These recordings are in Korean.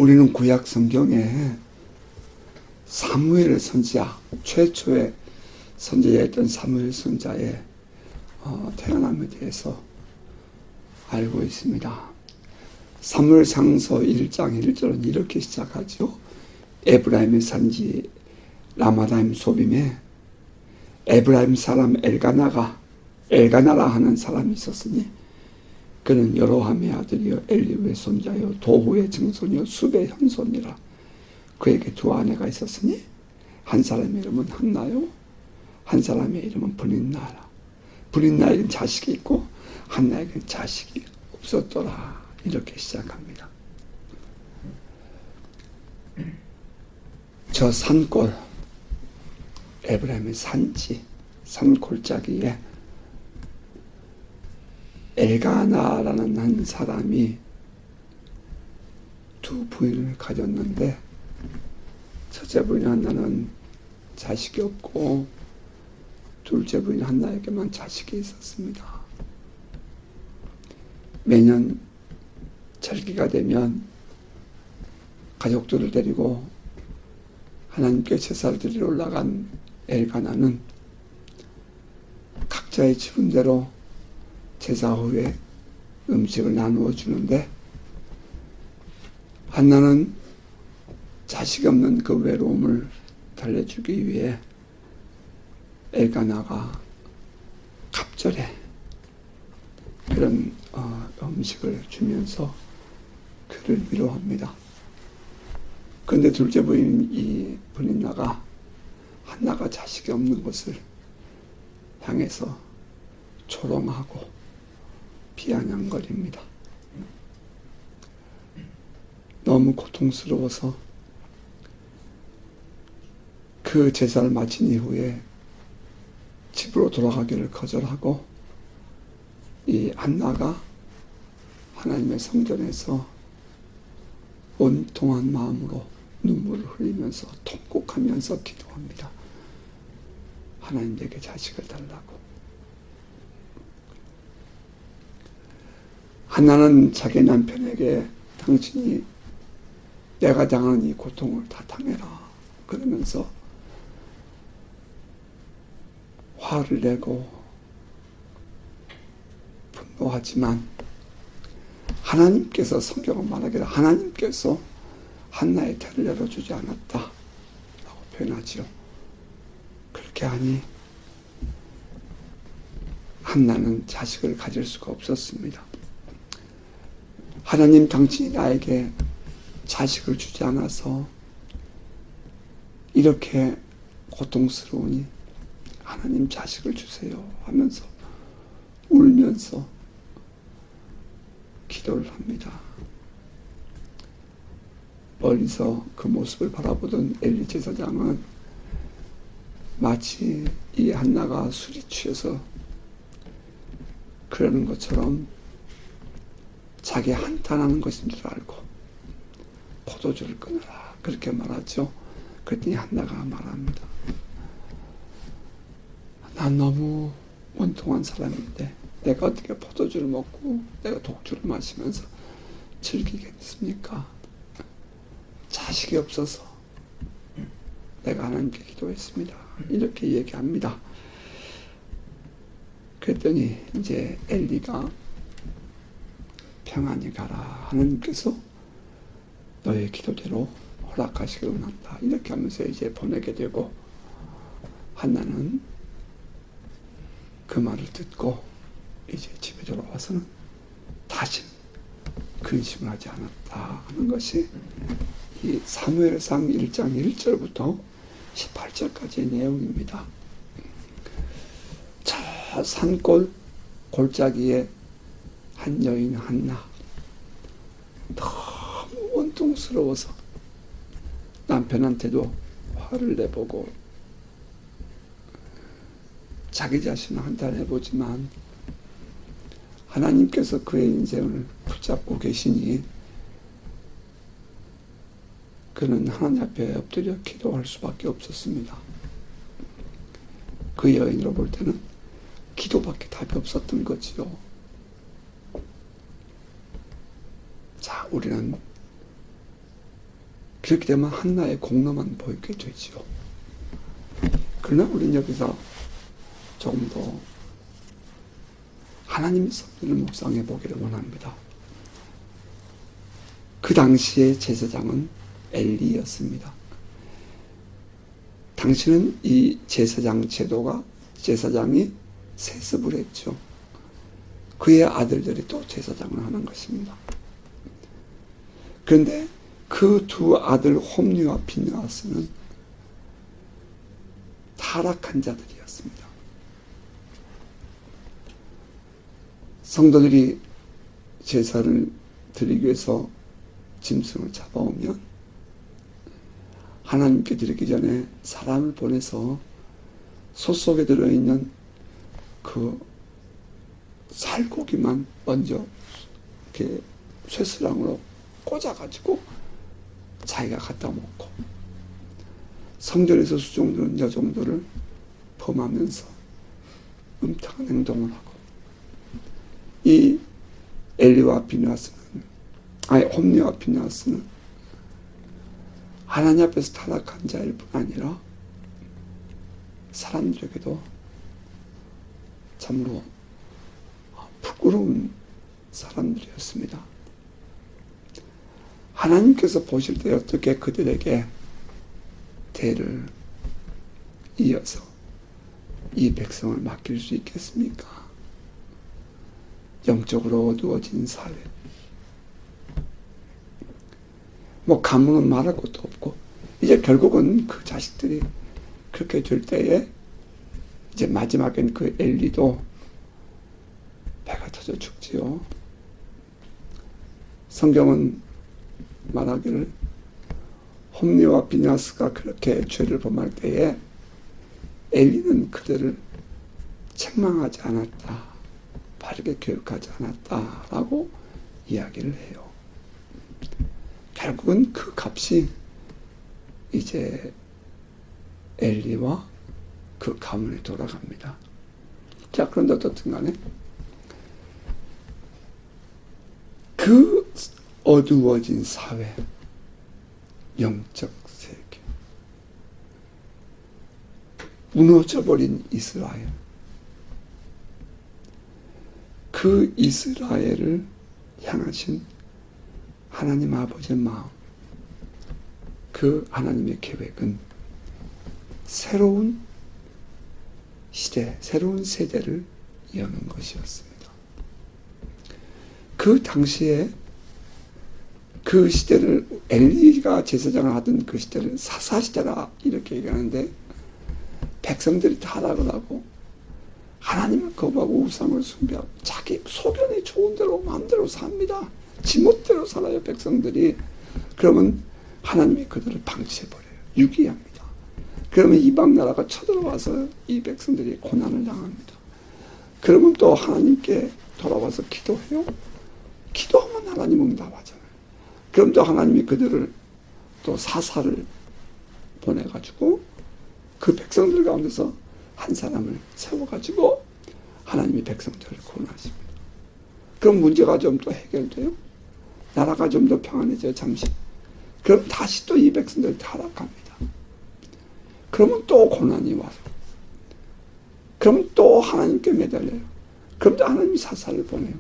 우리는 구약 성경에 사무엘 선지자, 최초의 선지자였던 사무엘 선지자의 태어남에 대해서 알고 있습니다. 사무엘상서 1장 1절은 이렇게 시작하죠. 에브라임의 산지 라마다임 소빔에 에브라임 사람 엘가나라 하는 사람이 있었으니 그는 여로함의 아들이요 엘리후의 손자요 도후의 증손이요 숲의 현손이라. 그에게 두 아내가 있었으니 한 사람의 이름은 한나요 한 사람의 이름은 브닌나라. 브닌나에겐 자식이 있고 한나에겐 자식이 없었더라. 이렇게 시작합니다. 저 산골, 에브라임의 산지, 산골짜기에 엘가나라는 한 사람이 두 부인을 가졌는데 첫째 부인 한나는 자식이 없고 둘째 부인 한나에게만 자식이 있었습니다. 매년 절기가 되면 가족들을 데리고 하나님께 제사를 드리러 올라간 엘가나는 각자의 지분대로 제사 후에 음식을 나누어 주는데 한나는 자식이 없는 그 외로움을 달래주기 위해 엘가나가 갑절에 그런 음식을 주면서 그를 위로합니다. 그런데 둘째 부인 이 브닌나가 한나가 자식이 없는 것을 향해서 조롱하고 비아냥거립니다. 너무 고통스러워서 그 제사를 마친 이후에 집으로 돌아가기를 거절하고 이 한나가 하나님의 성전에서 온통한 마음으로 눈물을 흘리면서 통곡하면서 기도합니다. 하나님 내게 자식을 달라고. 한나는 자기 남편에게 당신이 내가 당하는 이 고통을 다 당해라 그러면서 화를 내고 분노하지만 하나님께서 성경은 말하기를 하나님께서 한나의 태를 열어주지 않았다 라고 표현하지요. 그렇게 하니 한나는 자식을 가질 수가 없었습니다. 하나님 당신이 나에게 자식을 주지 않아서 이렇게 고통스러우니 하나님 자식을 주세요 하면서 울면서 기도를 합니다. 멀리서 그 모습을 바라보던 엘리 제사장은 마치 이 한나가 술이 취해서 그러는 것처럼 자기 한탄하는 것인 줄 알고 포도주를 끊어라 그렇게 말하죠. 그랬더니 한나가 말합니다. 난 너무 원통한 사람인데 내가 어떻게 포도주를 먹고 내가 독주를 마시면서 즐기겠습니까? 자식이 없어서 내가 하나님께 기도했습니다. 이렇게 얘기합니다. 그랬더니 이제 엘리가 평안히 가라. 하나님께서 너의 기도대로 허락하시길 원한다. 이렇게 하면서 이제 보내게 되고 한나는 그 말을 듣고 이제 집에 돌아와서는 다시 근심을 하지 않았다 하는 것이 이 사무엘상 1장 1절부터 18절까지의 내용입니다. 저 산골 골짜기에 한 여인 한나 너무 원통스러워서 남편한테도 화를 내보고 자기 자신을 한탄해보지만 하나님께서 그의 인생을 붙잡고 계시니 그는 하나님 앞에 엎드려 기도할 수밖에 없었습니다. 그 여인으로 볼 때는 기도밖에 답이 없었던 거지요. 자, 우리는 그렇게 되면 한나의 공로만 보이게 되죠. 그러나 우리는 여기서 조금 더 하나님의 섭리를 묵상해 보기를 원합니다. 그 당시의 제사장은 엘리였습니다. 당시는 이 제사장 제도가 제사장이 세습을 했죠. 그의 아들들이 또 제사장을 하는 것입니다. 그런데 그 두 아들 홈리와 비느하스는 타락한 자들이었습니다. 성도들이 제사를 드리기 위해서 짐승을 잡아오면 하나님께 드리기 전에 사람을 보내서 소 속에 들어있는 그 살코기만 먼저 이렇게 쇠스랑으로 꽂아가지고 자기가 갖다 먹고 성전에서 수종들은 여종들을 범하면서 음탕한 행동을 하고 이 엘리와 비느하스는 홈리와 비느하스는 하나님 앞에서 타락한 자일 뿐 아니라 사람들에게도 참으로 부끄러운 사람들이었습니다. 하나님께서 보실 때 어떻게 그들에게 대를 이어서 이 백성을 맡길 수 있겠습니까? 영적으로 어두워진 사회. 가문은 말할 것도 없고, 이제 결국은 그 자식들이 그렇게 될 때에, 이제 마지막엔 그 엘리도 배가 터져 죽지요. 성경은 말하기를 홈리와 비느하스가 그렇게 죄를 범할 때에 엘리는 그들을 책망하지 않았다, 바르게 교육하지 않았다라고 이야기를 해요. 결국은 그 값이 이제 엘리와 그 가문에 돌아갑니다. 자, 그런데 어떻든 간에 그 어두워진 사회, 영적 세계, 무너져버린 이스라엘, 그 이스라엘을 향하신 하나님 아버지의 마음, 그 하나님의 계획은 새로운 시대, 새로운 세대를 여는 것이었습니다. 그 당시에 그 시대를, 엘리가 제사장을 하던 그 시대를 사사시대라 이렇게 얘기하는데, 백성들이 타락을 하고 하나님을 거부하고 우상을 숭배하고 자기 소견이 좋은 대로 마음대로 삽니다. 지멋대로 살아요, 백성들이. 그러면 하나님이 그들을 방치해버려요. 유기합니다. 그러면 이방 나라가 쳐들어와서 이 백성들이 고난을 당합니다. 그러면 또 하나님께 돌아와서 기도해요. 기도하면 하나님 응답하잖아요. 그럼 또 하나님이 그들을 또 사사를 보내가지고 그 백성들 가운데서 한 사람을 세워가지고 하나님이 백성들을 구원하십니다. 그럼 문제가 좀 또 해결돼요. 나라가 좀 더 평안해져요, 잠시. 그럼 다시 또 이 백성들이 타락합니다. 그러면 또 고난이 와요. 그럼 또 하나님께 매달려요. 그럼 또 하나님이 사사를 보내요.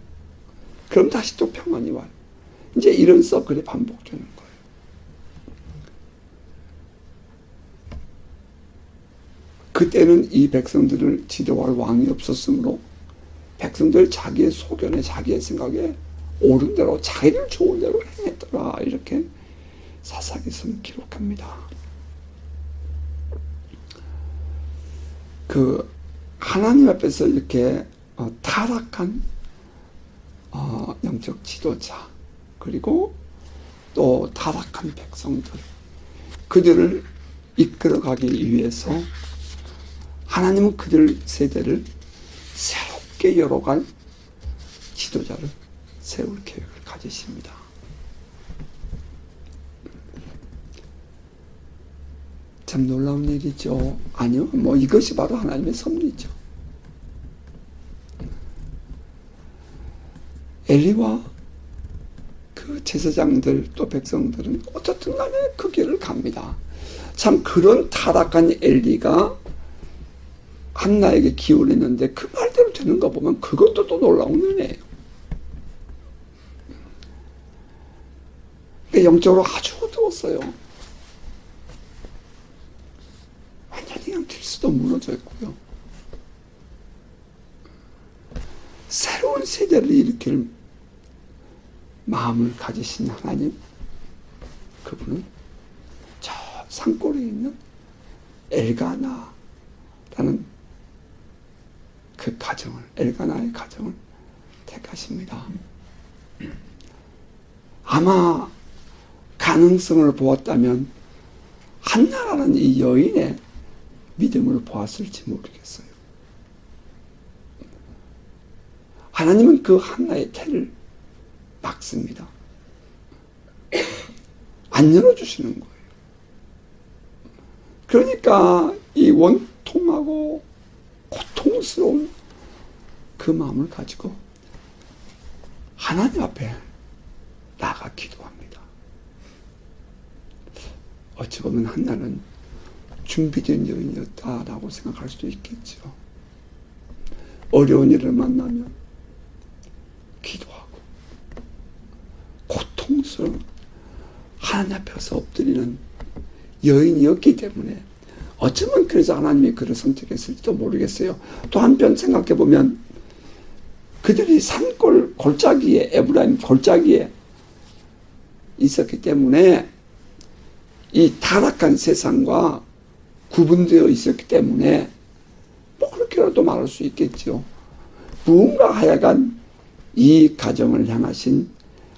그럼 다시 또 평안이 와요. 이제 이런 서클이 반복되는 거예요. 그때는 이 백성들을 지도할 왕이 없었으므로 백성들 자기의 소견에, 자기의 생각에 옳은 대로, 자기를 좋은 대로 행했더라, 이렇게 사사기서는 기록합니다. 그 하나님 앞에서 이렇게 타락한 영적 지도자, 그리고 또 타락한 백성들, 그들을 이끌어가기 위해서 하나님은 그들 세대를 새롭게 열어갈 지도자를 세울 계획을 가지십니다. 참 놀라운 일이죠. 아니요, 이것이 바로 하나님의 섭리죠. 엘리와 그 제사장들 또 백성들은 어떻든 간에 그 길을 갑니다. 참 그런 타락한 엘리가 한나에게 기원했는데 그 말대로 되는 거 보면 그것도 또 놀라운 은혜예요. 영적으로 아주 어두웠어요. 완전히 그냥 질서도 무너져 있고요. 새로운 세대를 일으킬 마음을 가지신 하나님, 그분은 저 산골에 있는 엘가나라는 그 가정을, 엘가나의 가정을 택하십니다. 아마 가능성을 보았다면 한나라는 이 여인의 믿음을 보았을지 모르겠어요. 하나님은 그 한나의 태를 막습니다. 안 열어주시는 거예요. 그러니까 이 원통하고 고통스러운 그 마음을 가지고 하나님 앞에 나가 기도합니다. 어찌 보면 한나는 준비된 여인이었다라고 생각할 수도 있겠죠. 어려운 일을 만나면 기도하고 고통스러운 하나님 앞에서 엎드리는 여인이었기 때문에 어쩌면 그래서 하나님이 그를 선택했을지도 모르겠어요. 또 한편 생각해보면 그들이 산골 골짜기에, 에브라임 골짜기에 있었기 때문에 이 타락한 세상과 구분되어 있었기 때문에 뭐 그렇게라도 말할 수 있겠죠. 무언가 하여간 이 가정을 향하신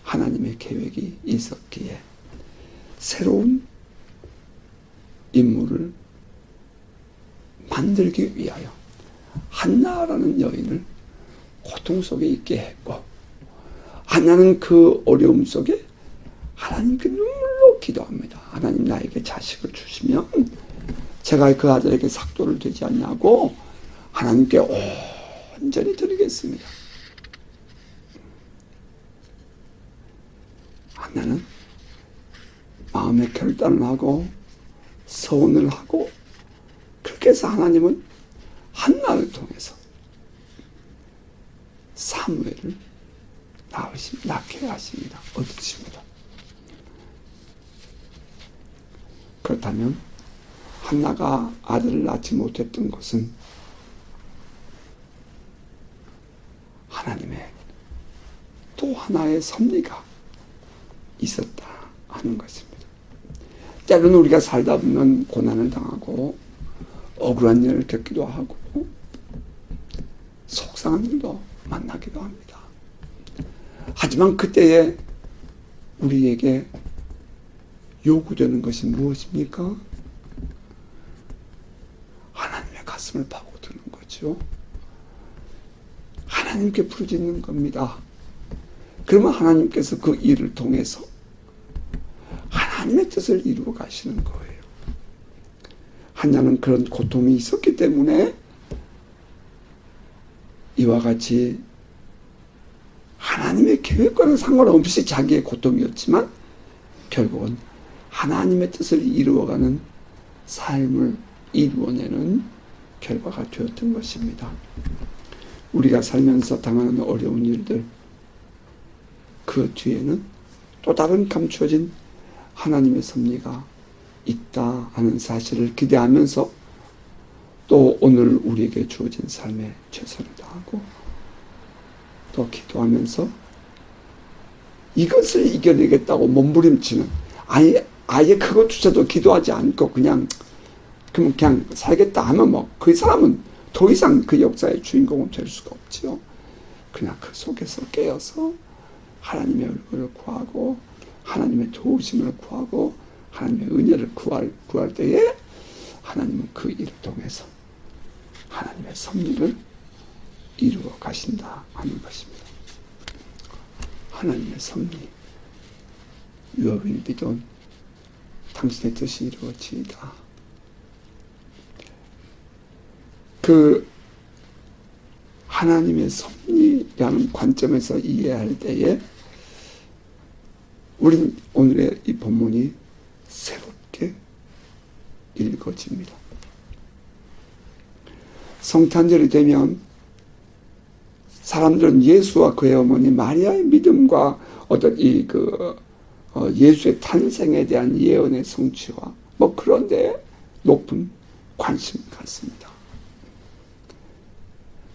하나님의 계획이 있었기에 새로운 인물을 만들기 위하여 한나라는 여인을 고통 속에 있게 했고, 한나는 그 어려움 속에 하나님께 눈물로 기도합니다. 하나님, 나에게 자식을 주시면 제가 그 아들에게 삭도를 되지 않냐고 하나님께 온전히 드리겠습니다. 한나는 마음의 결단을 하고 서원을 하고, 그렇게 해서 하나님은 한나를 통해서 사무엘을 낳게 하십니다. 얻으십니다. 그렇다면 한나가 아들을 낳지 못했던 것은 하나님의 또 하나의 섭리가 있었다 하는 것입니다. 때로는 우리가 살다 보면 고난을 당하고 억울한 일을 겪기도 하고 속상한 일도 만나기도 합니다. 하지만 그때에 우리에게 요구되는 것이 무엇입니까? 하나님의 가슴을 파고드는 거죠. 하나님께 부르짖는 겁니다. 그러면 하나님께서 그 일을 통해서 하나님의 뜻을 이루어 가시는 거예요. 한나는 그런 고통이 있었기 때문에 이와 같이 하나님의 계획과는 상관없이 자기의 고통이었지만 결국은 하나님의 뜻을 이루어가는 삶을 이루어내는 결과가 되었던 것입니다. 우리가 살면서 당하는 어려운 일들, 그 뒤에는 또 다른 감추어진 하나님의 섭리가 있다 하는 사실을 기대하면서 또 오늘 우리에게 주어진 삶에 최선을 다하고 또 기도하면서 이것을 이겨내겠다고 몸부림치는, 아예 그것조차도 기도하지 않고 그냥 살겠다 하면 뭐 그 사람은 더 이상 그 역사의 주인공은 될 수가 없지요. 그냥 그 속에서 깨어서 하나님의 얼굴을 구하고 하나님의 도우심을 구하고 하나님의 은혜를 구할 때에 하나님은 그 일을 통해서 하나님의 섭리를 이루어 가신다 하는 것입니다. 하나님의 섭리, You will be done. 당신의 뜻이 이루어지이다. 그 하나님의 섭리라는 관점에서 이해할 때에 우린 오늘의 이 본문이 새롭게 읽어집니다. 성탄절이 되면 사람들은 예수와 그의 어머니 마리아의 믿음과 어떤 예수의 탄생에 대한 예언의 성취와 그런 데 높은 관심을 갖습니다.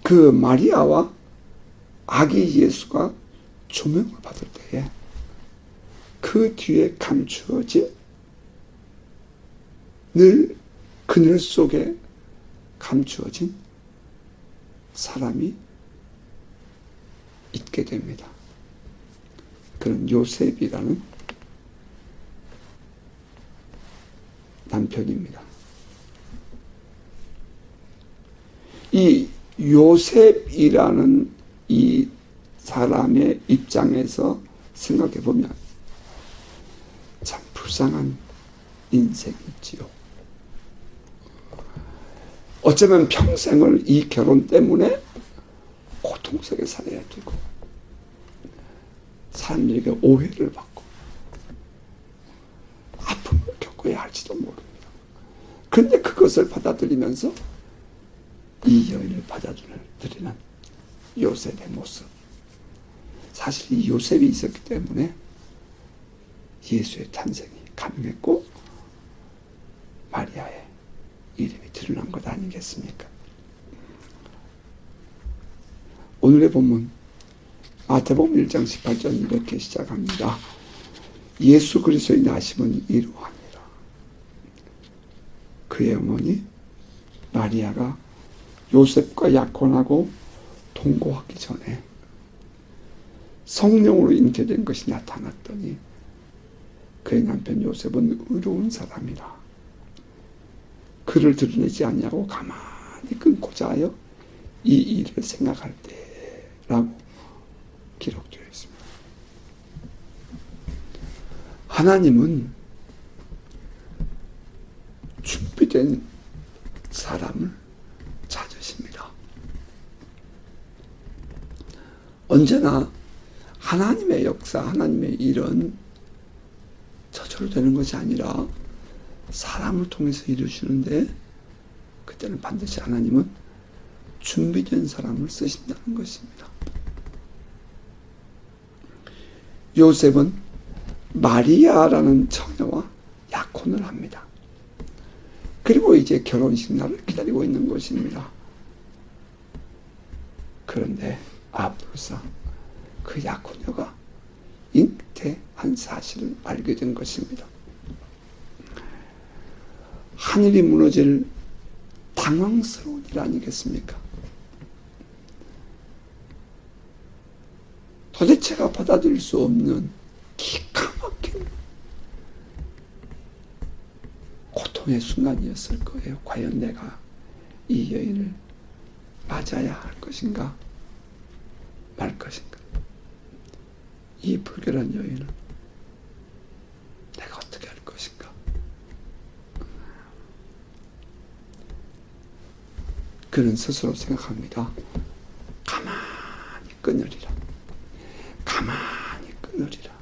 그 마리아와 아기 예수가 조명을 받을 때에 그 뒤에 감추어진 늘 그늘 속에 감추어진 사람이 있게 됩니다. 그는 요셉이라는 남편입니다. 이 요셉이라는 이 사람의 입장에서 생각해 보면 참 불쌍한 인생이지요. 어쩌면 평생을 이 결혼 때문에 고통 속에 살아야 되고 사람들에게 오해를 받고 아픔을 겪어야 할지도 모릅니다. 그런데 그것을 받아들이면서 이 여인을 받아들이는 요셉의 모습. 사실 이 요셉이 있었기 때문에 예수의 탄생이 가능했고 마리아의 이름이 드러난 것 아니겠습니까? 오늘의 본문 마태복음 1장 18절 이렇게 시작합니다. 예수 그리스도의 나심은 이루어하니라. 그의 어머니 마리아가 요셉과 약혼하고 동거하기 전에 성령으로 잉태된 것이 나타났더니 그의 남편 요셉은 의로운 사람이라. 그를 드러내지 않냐고 가만히 끊고자 하여 이 일을 생각할 때라고 기록되어 있습니다. 하나님은 준비된 사람을 찾으십니다. 언제나 하나님의 역사, 하나님의 일은 저절로 되는 것이 아니라 사람을 통해서 이루시는데 그때는 반드시 하나님은 준비된 사람을 쓰신다는 것입니다. 요셉은 마리아라는 처녀와 약혼을 합니다. 그리고 이제 결혼식 날을 기다리고 있는 것입니다. 그런데 불사 그 약혼녀가 잉태한 사실을 알게 된 것입니다. 하늘이 무너질 당황스러운 일 아니겠습니까? 도대체가 받아들일 수 없는 기가 막힌 고통의 순간이었을 거예요. 과연 내가 이 여인을 맞아야 할 것인가 말 것인가. 이 불결한 여인을 내가 어떻게 할 것인가. 그는 스스로 생각합니다. 가만히 끊으리라. 가만히 끊으리라.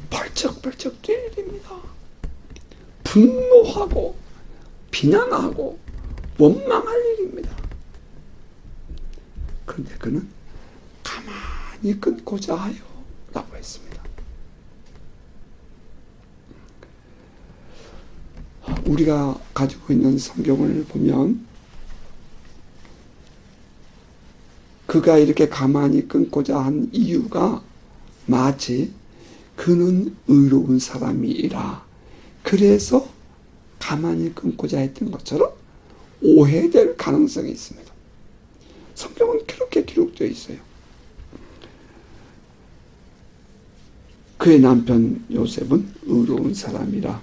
벌쩍벌쩍 뛸 일입니다. 분노하고 비난하고 원망할 일입니다. 그런데 그는 가만히 끊고자 하여 라고 했습니다. 우리가 가지고 있는 성경을 보면 그가 이렇게 가만히 끊고자 한 이유가 마치 그는 의로운 사람이라 그래서 가만히 끊고자 했던 것처럼 오해될 가능성이 있습니다. 성경은 그렇게 기록되어 있어요. 그의 남편 요셉은 의로운 사람이라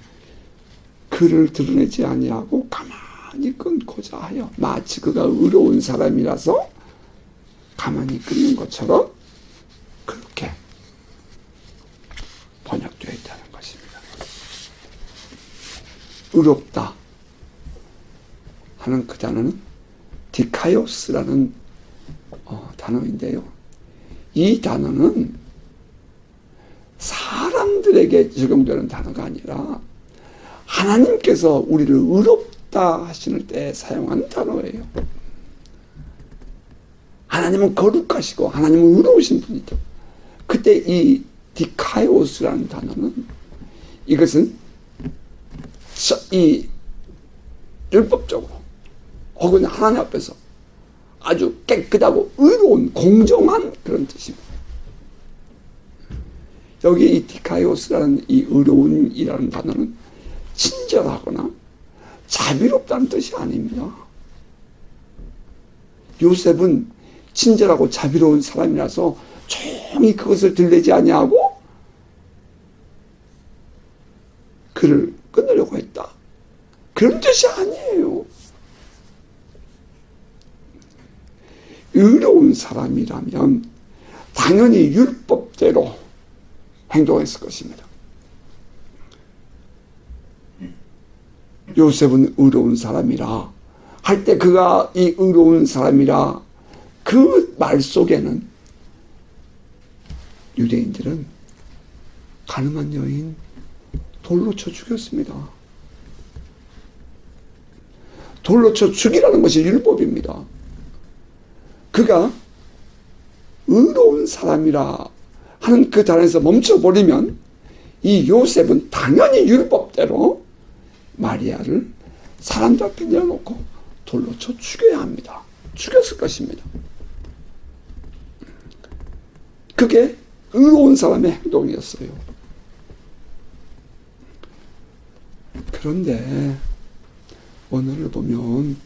그를 드러내지 아니하고 가만히 끊고자 하여 마치 그가 의로운 사람이라서 가만히 끊는 것처럼 그렇게 번역되어 있다는 것입니다. 의롭다 하는 그 단어는 디카이오스라는 단어인데요. 이 단어는 사람들에게 적용되는 단어가 아니라 하나님께서 우리를 의롭다 하시는 때 사용하는 단어예요. 하나님은 거룩하시고 하나님은 의로우신 분이죠. 그때 이 디카이오스라는 단어는 이것은 이 율법적으로 혹은 하나님 앞에서 아주 깨끗하고 의로운 공정한 그런 뜻입니다. 여기 이 디카이오스라는 이 의로운이라는 단어는 친절하거나 자비롭다는 뜻이 아닙니다. 요셉은 친절하고 자비로운 사람이라서 조용히 그것을 들리지 아니하고 그를 끊으려고 했다. 그런 뜻이 아니에요. 의로운 사람이라면 당연히 율법대로 행동했을 것입니다. 요셉은 의로운 사람이라 할 때 그가 이 의로운 사람이라 그 말 속에는 유대인들은 가늠한 여인 돌로 쳐 죽였습니다. 돌로 쳐 죽이라는 것이 율법입니다. 그가 의로운 사람이라 하는 그 단에서 멈춰버리면 이 요셉은 당연히 율법대로 마리아를 사람들 앞에 내어놓고 돌로 쳐 죽여야 합니다. 죽였을 것입니다. 그게 의로운 사람의 행동이었어요. 그런데 오늘을 보면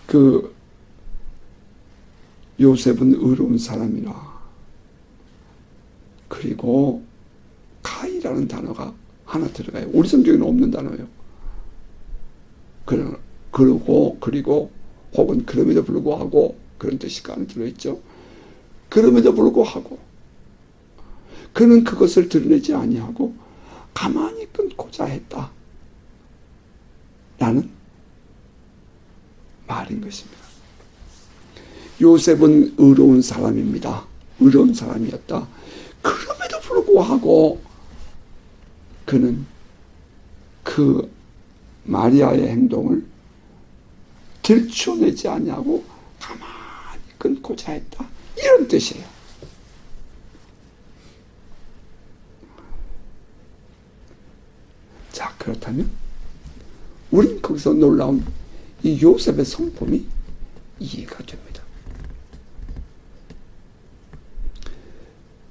그 요셉은 의로운 사람이라 그리고 가이라는 단어가 하나 들어가요. 우리 성경에는 없는 단어예요. 그리고 혹은 그럼에도 불구하고 그런 뜻이 안에 들어있죠. 그럼에도 불구하고 그는 그것을 드러내지 아니하고 가만히 끊고자 했다 라는 말인 것입니다. 요셉은 의로운 사람입니다. 의로운 사람이었다. 그럼에도 불구하고 그는 그 마리아의 행동을 들춰내지 아니하고 가만히 끊고자 했다. 이런 뜻이에요. 자, 그렇다면 우린 거기서 놀라운 이 요셉의 성품이 이해가 됩니다.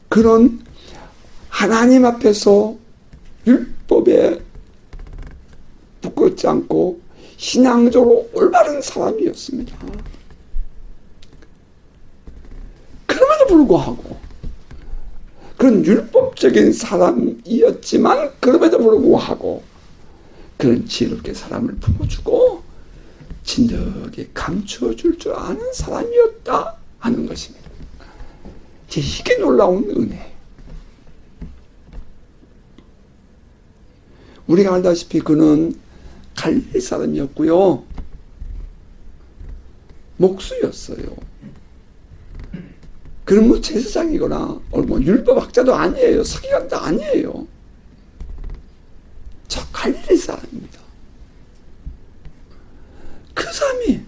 그런 하나님 앞에서 율법에 부끄럽지 않고 신앙적으로 올바른 사람이었습니다. 그럼에도 불구하고 그런 율법적인 사람이었지만 그럼에도 불구하고 그런 지혜롭게 사람을 품어주고 진득하게 감추어줄 줄 아는 사람이었다 하는 것입니다. 이게 놀라운 은혜. 우리가 알다시피 그는 갈릴리 사람이었고요. 목수였어요. 그는 뭐 제사장이거나 뭐 율법학자도 아니에요. 서기관도 아니에요. 저 갈릴리 사람입니다. 그 사람이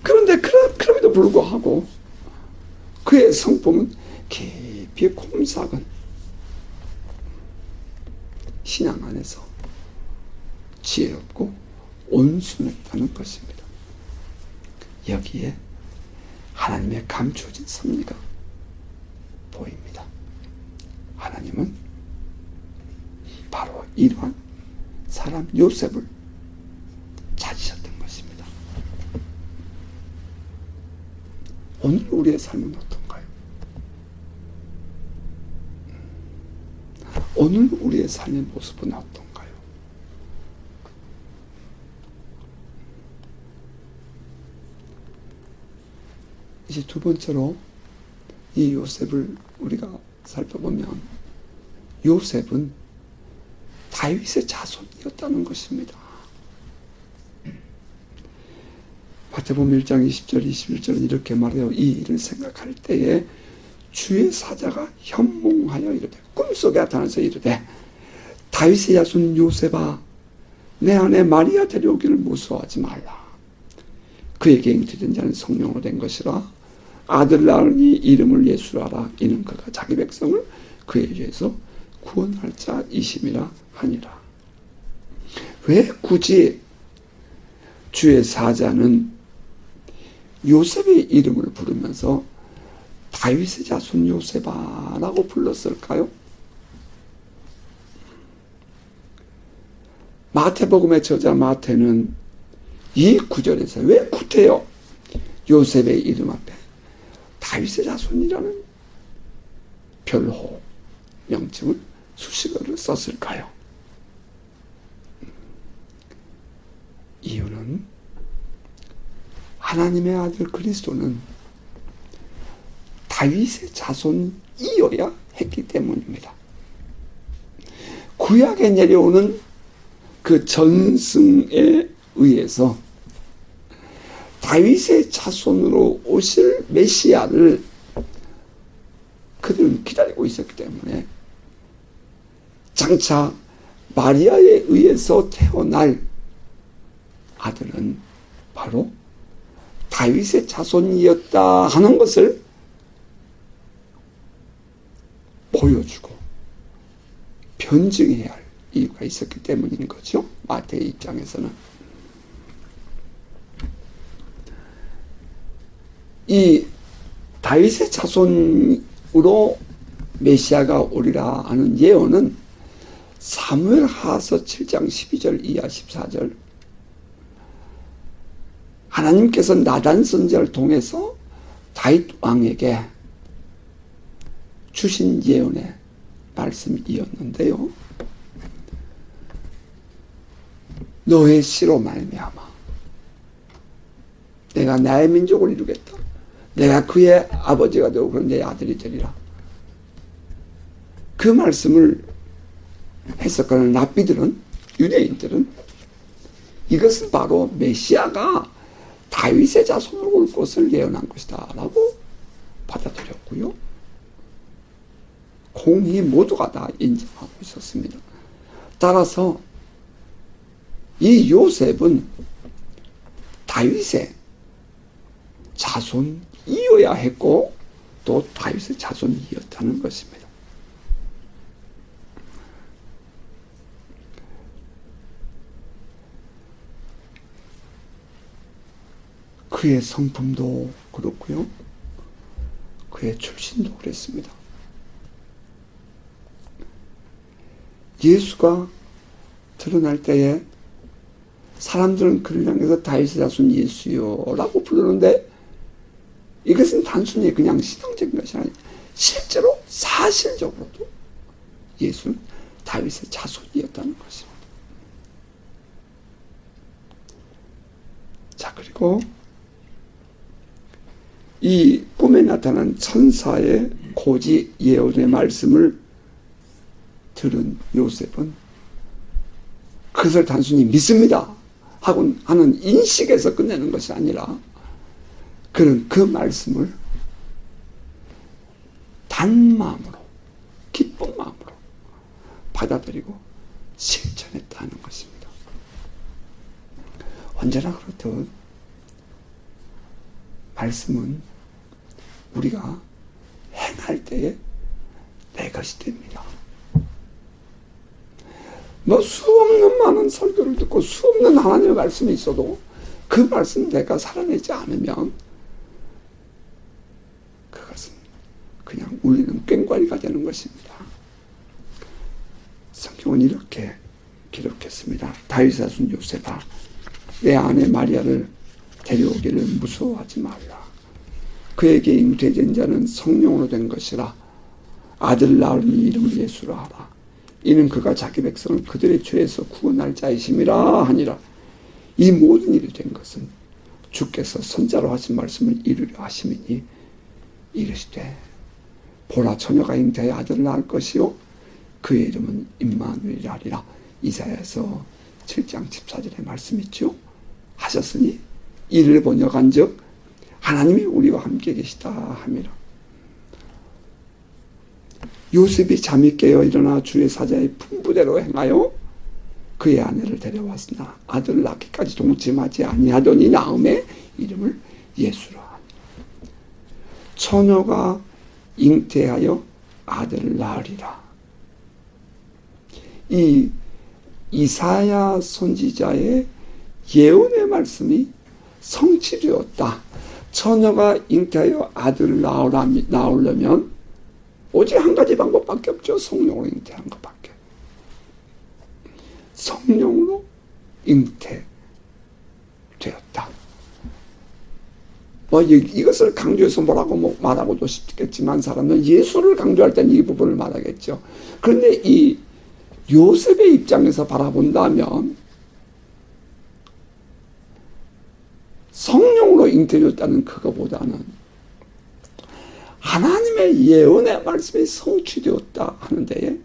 그런데 그럼에도 불구하고 그의 성품은 깊이 콤삭은 신앙 안에서 지혜롭고 온순했다는 것입니다. 여기에 하나님의 감추어진 섭리가 보입니다. 하나님은 바로 이러한 사람 요셉을 찾으셨던 것입니다. 오늘 우리의 삶은 어떤가요? 오늘 우리의 삶의 모습은 어떤가요? 이제 두 번째로 이 요셉을 우리가 살펴보면 요셉은 다윗의 자손이었다는 것입니다. 마태복음 1장 20절 21절은 이렇게 말해요. 이 일을 생각할 때에 주의 사자가 현몽하여 이르되, 꿈속에 나타나서 이르되, 다윗의 자손 요셉아, 내 아내 마리아 데려오기를 무서워하지 말라. 그에게 잉태된 자는 성령으로 된 것이라. 아들 낳으니 이름을 예수라 하라. 이는 그가 자기 백성을 그의 죄에서 구원할 자이심이라 하니라. 왜 굳이 주의 사자는 요셉의 이름을 부르면서 다윗의 자손 요셉아라고 불렀을까요? 마태복음의 저자 마태는 이 구절에서 왜 구태여 요셉의 이름 앞에 다윗의 자손이라는 별호 명칭을 수식어를 썼을까요? 이유는 하나님의 아들 그리스도는 다윗의 자손이어야 했기 때문입니다. 구약에 내려오는 그 전승에 의해서 다윗의 자손으로 오실 메시아를 그들은 기다리고 있었기 때문에 장차 마리아에 의해서 태어날 아들은 바로 다윗의 자손이었다 하는 것을 보여주고 변증해야 할 이유가 있었기 때문인 거죠. 마태의 입장에서는. 이 다윗의 자손으로 메시아가 오리라 하는 예언은 사무엘하서 7장 12절 이하 14절, 하나님께서 나단 선지자를 통해서 다윗 왕에게 주신 예언의 말씀이었는데요. 너의 씨로 말미암아 내가 나의 민족을 이루겠다. 내가 그의 아버지가 되고 그런 내 아들이 되리라. 그 말씀을 해석하는 랍비들은, 유대인들은 이것은 바로 메시아가 다윗의 자손으로 올 것을 예언한 것이다 라고 받아들였고요. 공히 모두가 다 인정하고 있었습니다. 따라서 이 요셉은 다윗의 자손이어야 했고 또 다윗의 자손이었다는 것입니다. 그의 성품도 그렇고요. 그의 출신도 그랬습니다. 예수가 드러날 때에 사람들은 그를 향해서 다윗의 자손 예수요라고 부르는데 이것은 단순히 그냥 신앙적인 것이 아니라 실제로 사실적으로도 예수는 다윗의 자손이었다는 것입니다. 자, 그리고 이 꿈에 나타난 천사의 고지 예언의 말씀을 들은 요셉은 그것을 단순히 믿습니다 하는 인식에서 끝내는 것이 아니라 그는 그 말씀을 단마음으로, 기쁜 마음으로 받아들이고 실천했다는 것입니다. 언제나 그렇듯 말씀은 우리가 행할 때에 내 것이 됩니다. 수없는 많은 설교를 듣고 수없는 하나님의 말씀이 있어도 그 말씀 내가 살아내지 않으면 그것은 그냥 울리는 꽹과리가 되는 것입니다. 성경은 이렇게 기록했습니다. 다윗의 자손 요셉아, 내 아내 마리아를 데려오기를 무서워하지 말라. 그에게 잉태된 자는 성령으로 된 것이라. 아들 낳으니 이름을 예수라 하라. 이는 그가 자기 백성을 그들의 죄에서 구원할 자이심이라 하니라. 이 모든 일이 된 것은 주께서 선자로 하신 말씀을 이루려 하심이니 이르시되 보라 처녀가 잉태하여 아들을 낳을 것이요 그의 이름은 임마누엘이라 하리라. 이사야서 7장 14절의 말씀 있죠. 하셨으니 이를 번역한즉 하나님이 우리와 함께 계시다 함이라. 요셉이 잠이 깨어 일어나 주의 사자의 분부대로 행하여 그의 아내를 데려왔으나 아들을 낳기까지 동침하지 아니하더니 나음의 이름을 예수라 하니 처녀가 잉태하여 아들을 낳으리라. 이 이사야 선지자의 예언의 말씀이 성취되었다. 처녀가 잉태하여 아들을 낳으려면 오직 한 가지 방법밖에 없죠. 성령으로 잉태하는 것밖에. 성령으로 잉태되었다. 이것을 강조해서 뭐라고 말하고도 싶겠지만 사람은 예수를 강조할 때는 이 부분을 말하겠죠. 그런데 이 요셉의 입장에서 바라본다면 성령으로 잉태되었다는 그거보다는 하나님의 예언의 말씀이 성취되었다 하는 데에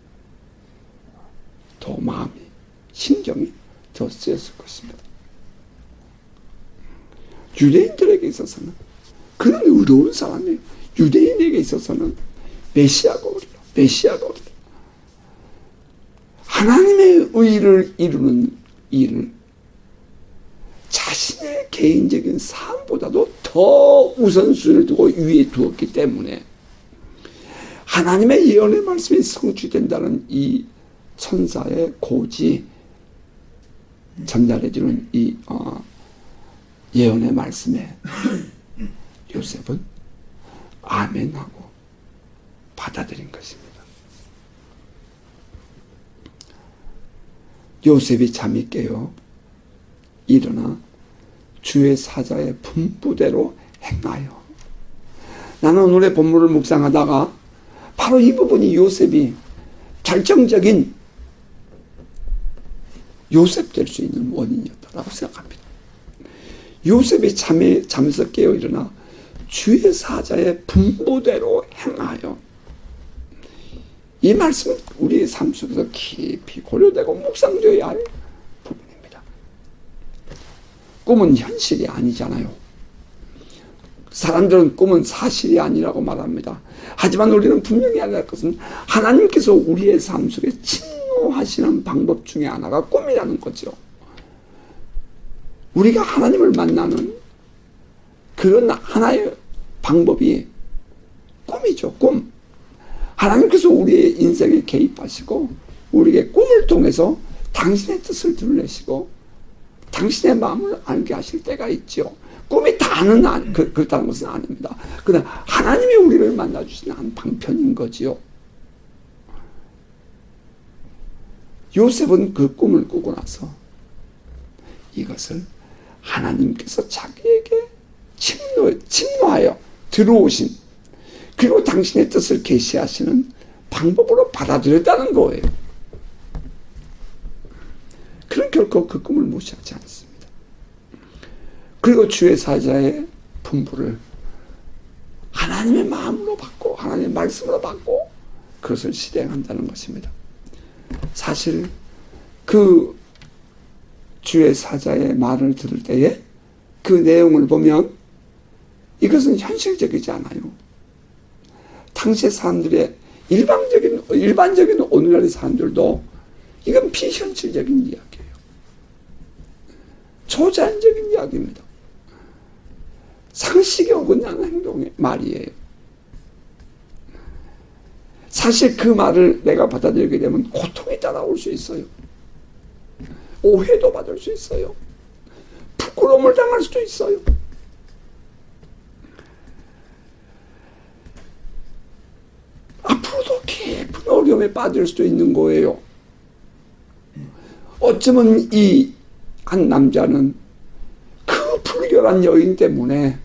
더 마음이, 신경이 더 쓰였을 것입니다. 유대인들에게 있어서는 그는 의로운 사람이에요. 유대인에게 있어서는 메시아가 오리라. 하나님의 의를 이루는 일을 자신의 개인적인 삶보다도 더 우선순위를 두고 위에 두었기 때문에 하나님의 예언의 말씀이 성취된다는 이 천사의 고지 전달해주는 이 예언의 말씀에 요셉은 아멘하고 받아들인 것입니다. 요셉이 잠이 깨어 일어나 주의 사자의 분부대로 행하여. 나는 오늘의 본문을 묵상하다가 바로 이 부분이 요셉이 결정적인 요셉 될 수 있는 원인이었다고 생각합니다. 요셉이 잠에서 깨어 일어나 주의 사자의 분부대로 행하여. 이 말씀은 우리의 삶 속에서 깊이 고려되고 묵상되어야 할 부분입니다. 꿈은 현실이 아니잖아요. 사람들은 꿈은 사실이 아니라고 말합니다. 하지만 우리는 분명히 알아야 할 것은 하나님께서 우리의 삶 속에 침노하시는 방법 중에 하나가 꿈이라는 거죠. 우리가 하나님을 만나는 그런 하나의 방법이 꿈이죠. 꿈. 하나님께서 우리의 인생에 개입하시고 우리에게 꿈을 통해서 당신의 뜻을 드러내시고 당신의 마음을 알게 하실 때가 있죠. 꿈이 다는 그렇다는 것은 아닙니다. 그러나 하나님이 우리를 만나주시는 한 방편인 거지요. 요셉은 그 꿈을 꾸고 나서 이것을 하나님께서 자기에게 침노하여 들어오신 그리고 당신의 뜻을 계시하시는 방법으로 받아들였다는 거예요. 그는 결코 그 꿈을 무시하지 않습니다. 그리고 주의 사자의 분부를 하나님의 마음으로 받고 하나님의 말씀으로 받고 그것을 실행한다는 것입니다. 사실 그 주의 사자의 말을 들을 때에 그 내용을 보면 이것은 현실적이지 않아요. 당시의 사람들의 일반적인 오늘날의 사람들도 이건 비현실적인 이야기예요. 초자연적인 이야기입니다. 상식에 어긋나는 행동의 말이에요. 사실 그 말을 내가 받아들이게 되면 고통이 따라올 수 있어요. 오해도 받을 수 있어요. 부끄러움을 당할 수도 있어요. 앞으로도 깊은 어려움에 빠질 수도 있는 거예요. 어쩌면 이 한 남자는 그 불결한 여인 때문에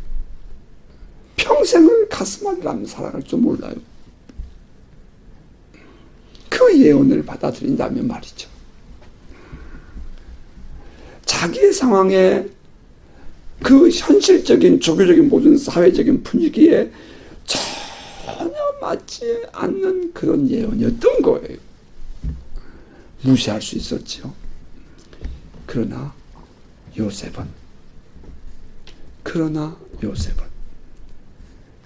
평생을 가슴앓이라며 살아갈지 몰라요. 그 예언을 받아들인다면 말이죠. 자기의 상황에 그 현실적인 종교적인 모든 사회적인 분위기에 전혀 맞지 않는 그런 예언이었던 거예요. 무시할 수 있었죠. 그러나 요셉은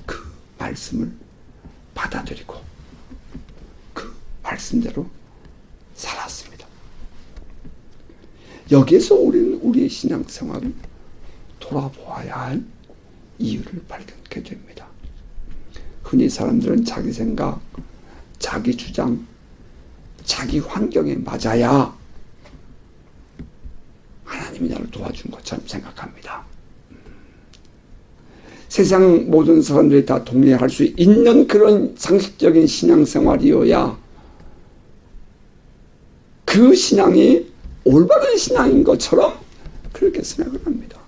그 말씀을 받아들이고 말씀대로 살았습니다. 여기에서 우리는 우리의 신앙생활을 돌아보아야 할 이유를 발견하게 됩니다. 흔히 사람들은 자기 생각, 자기 주장, 자기 환경에 맞아야 하나님이 나를 도와준 것처럼 생각합니다. 세상 모든 사람들이 다 동의할 수 있는 그런 상식적인 신앙생활이어야 그 신앙이 올바른 신앙인 것처럼 그렇게 생각을 합니다.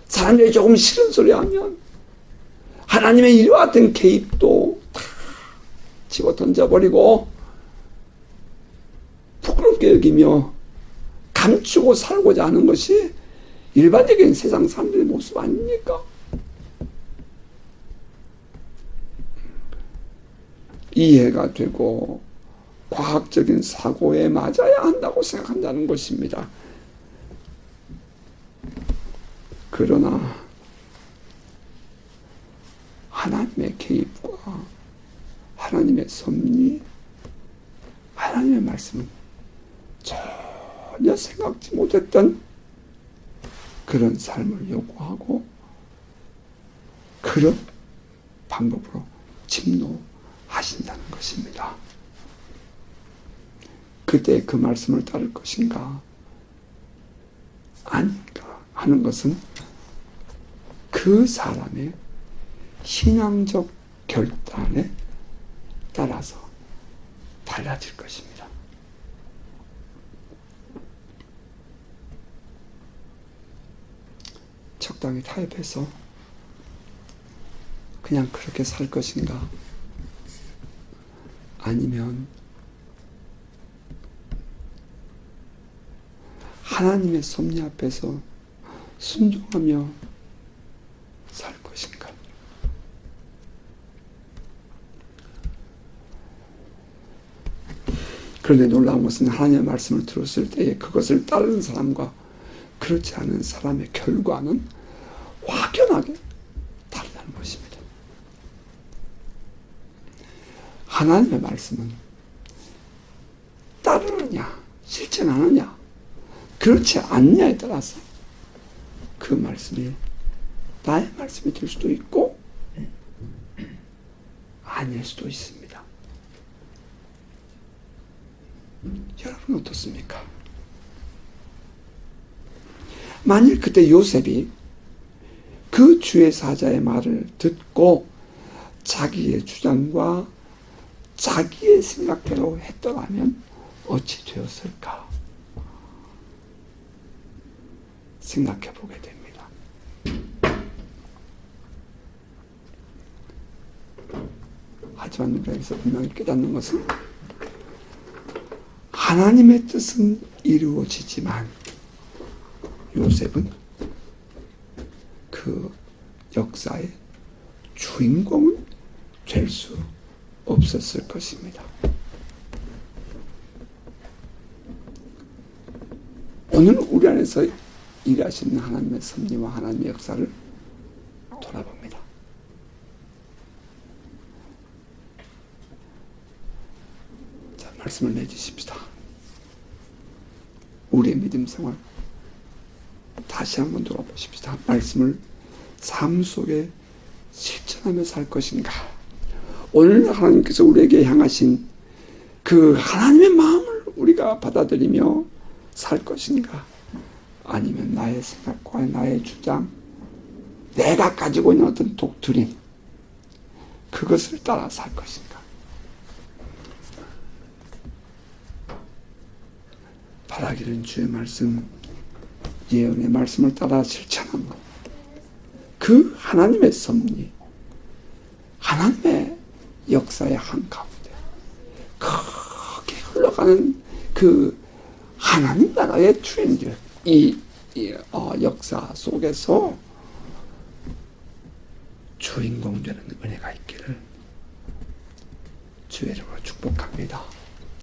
사람들이 조금 싫은 소리 하면 하나님의 이와 같은 개입도 다 집어 던져버리고 부끄럽게 여기며 감추고 살고자 하는 것이 일반적인 세상 사람들의 모습 아닙니까? 이해가 되고 과학적인 사고에 맞아야 한다고 생각한다는 것입니다. 그러나 하나님의 개입과 하나님의 섭리, 하나님의 말씀은 전혀 생각지 못했던 그런 삶을 요구하고 그런 방법으로 침노하신다는 것입니다. 그때 그 말씀을 따를 것인가 아닌가 하는 것은 그 사람의 신앙적 결단에 따라서 달라질 것입니다. 적당히 타협해서 그냥 그렇게 살 것인가 아니면 하나님의 섭리 앞에서 순종하며 살 것인가. 그런데 놀라운 것은 하나님의 말씀을 들었을 때에 그것을 따르는 사람과 그렇지 않은 사람의 결과는 확연하게 다르다는 것입니다. 하나님의 말씀은 따르느냐 실천하느냐 그렇지 않느냐에 따라서 그 말씀이 나의 말씀이 될 수도 있고 아닐 수도 있습니다. 여러분 어떻습니까? 만일 그때 요셉이 그 주의 사자의 말을 듣고 자기의 주장과 자기의 생각대로 했더라면 어찌 되었을까? 생각해 보게 됩니다. 하지만 우리가 여기서 분명히 깨닫는 것은 하나님의 뜻은 이루어지지만 요셉은 그 역사의 주인공은 될 수 없었을 것입니다. 오늘 우리 안에서 일하시는 하나님의 섭리와 하나님의 역사를 돌아봅니다. 자, 말씀을 내주십시다. 우리의 믿음 생활 다시 한번 돌아보십시다. 말씀을 삶 속에 실천하며 살 것인가? 오늘 하나님께서 우리에게 향하신 그 하나님의 마음을 우리가 받아들이며 살 것인가? 아니면 나의 생각과 나의 주장, 내가 가지고 있는 어떤 독트린, 그것을 따라 살 것인가? 바라기는 주의 말씀, 예언의 말씀을 따라 실천하는 것. 그 하나님의 섭리, 하나님의 역사의 한가운데 크게 흘러가는 그 하나님 나라의 트렌드, 이 역사 속에서 주인공 되는 은혜가 있기를 주의 이름으로 축복합니다.